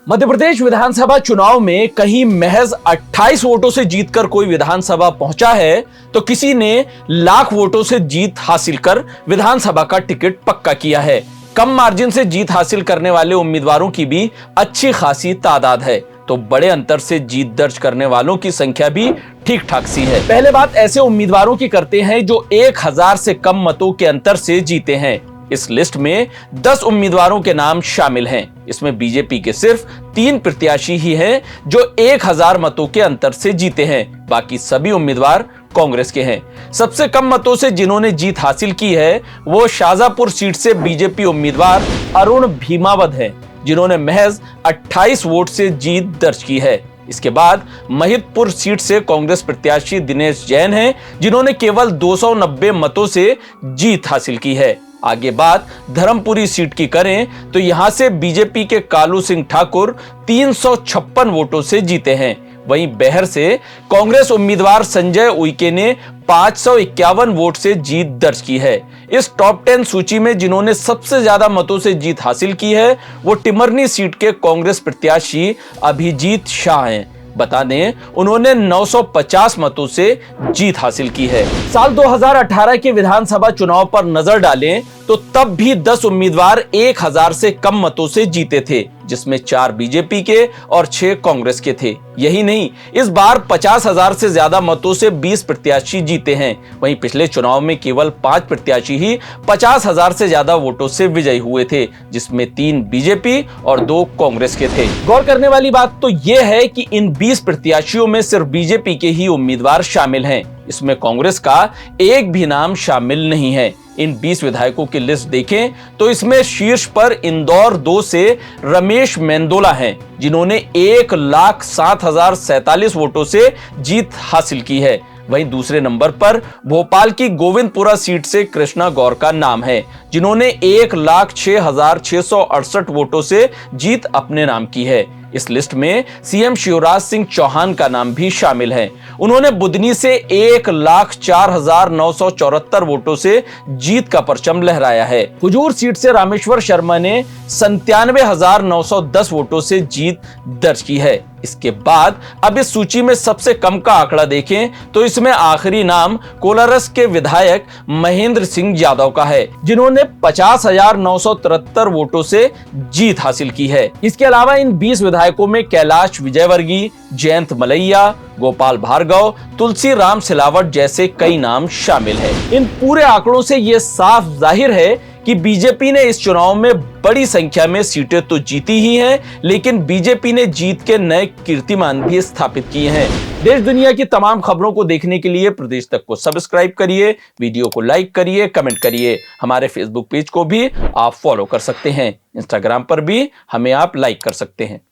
मध्य प्रदेश विधानसभा चुनाव में कहीं महज 28 वोटों से जीतकर कोई विधानसभा पहुंचा है, तो किसी ने लाख वोटों से जीत हासिल कर विधानसभा का टिकट पक्का किया है। कम मार्जिन से जीत हासिल करने वाले उम्मीदवारों की भी अच्छी खासी तादाद है, तो बड़े अंतर से जीत दर्ज करने वालों की संख्या भी ठीक ठाक सी है। पहले बात ऐसे उम्मीदवारों की करते हैं जो 1000 से कम मतों के अंतर से जीते हैं। इस लिस्ट में 10 उम्मीदवारों के नाम शामिल हैं। इसमें बीजेपी के सिर्फ 3 प्रत्याशी ही हैं जो 1000 मतों के अंतर से जीते हैं। बाकी सभी उम्मीदवार कांग्रेस के हैं। सबसे कम मतों से जिन्होंने जीत हासिल की है वो शाहजहांपुर सीट से बीजेपी उम्मीदवार अरुण भीमावत हैं, जिन्होंने महज 28 वोट से जीत दर्ज की है। इसके बाद महिदपुर सीट से कांग्रेस प्रत्याशी दिनेश जैन हैं, जिन्होंने केवल 290 मतों से जीत हासिल की है। आगे बात धर्मपुरी सीट की करें तो यहां से बीजेपी के कालू सिंह ठाकुर 356 वोटों से जीते हैं। वहीं बेहर से कांग्रेस उम्मीदवार संजय उइके ने 551 वोट से जीत दर्ज की है। इस टॉप 10 सूची में जिन्होंने सबसे ज्यादा मतों से जीत हासिल की है वो टिमरनी सीट के कांग्रेस प्रत्याशी अभिजीत शाह हैं। बता दें, उन्होंने 950 मतों से जीत हासिल की है। साल 2018 के विधानसभा चुनाव पर नजर डालें तो तब भी 10 उम्मीदवार 1000 से कम मतों से जीते थे, जिसमें 4 बीजेपी के और 6 कांग्रेस के थे। यही नहीं, इस बार 50,000 से ज्यादा मतों से 20 प्रत्याशी जीते हैं। वहीं पिछले चुनाव में केवल 5 प्रत्याशी ही 50,000 से ज्यादा वोटों से विजयी हुए थे, जिसमें 3 बीजेपी और 2 कांग्रेस के थे। गौर करने वाली बात तो यह है कि इन 20 प्रत्याशियों में सिर्फ बीजेपी के ही उम्मीदवार शामिल हैं। इसमें कांग्रेस का एक भी नाम शामिल नहीं है। इन 20 विधायकों की लिस्ट देखें तो इसमें शीर्ष पर इंदौर 2 से रमेश मेंदोला हैं, जिन्होंने 1,07,047 वोटों से जीत हासिल की है। वहीं दूसरे नंबर पर भोपाल की गोविंदपुरा सीट से कृष्णा गौर का नाम है, जिन्होंने 1,06,668 वोटों से जीत अपने नाम की है। इस लिस्ट में सीएम शिवराज सिंह चौहान का नाम भी शामिल है। उन्होंने बुदनी से 1,04,974 वोटों से जीत का परचम लहराया है। हुजूर सीट से रामेश्वर शर्मा ने 97,910 वोटों से जीत दर्ज की है। इसके बाद अब इस सूची में सबसे कम का आंकड़ा देखें तो इसमें आखिरी नाम कोलारस के विधायक महेंद्र सिंह यादव का है, जिन्होंने 50,973 वोटों से जीत हासिल की है। इसके अलावा इन 20 विधायकों में कैलाश विजयवर्गीय, जयंत मलैया, गोपाल भार्गव, तुलसी राम सिलावट जैसे कई नाम शामिल हैं। इन पूरे आंकड़ों से यह साफ जाहिर है कि बीजेपी ने इस चुनाव में बड़ी संख्या में सीटें तो जीती ही हैं, लेकिन बीजेपी ने जीत के नए कीर्तिमान भी स्थापित किए हैं। देश दुनिया की तमाम खबरों को देखने के लिए प्रदेश तक को सब्सक्राइब करिए, वीडियो को लाइक करिए, कमेंट करिए। हमारे फेसबुक पेज को भी आप फॉलो कर सकते हैं। इंस्टाग्राम पर भी हमें आप लाइक कर सकते हैं।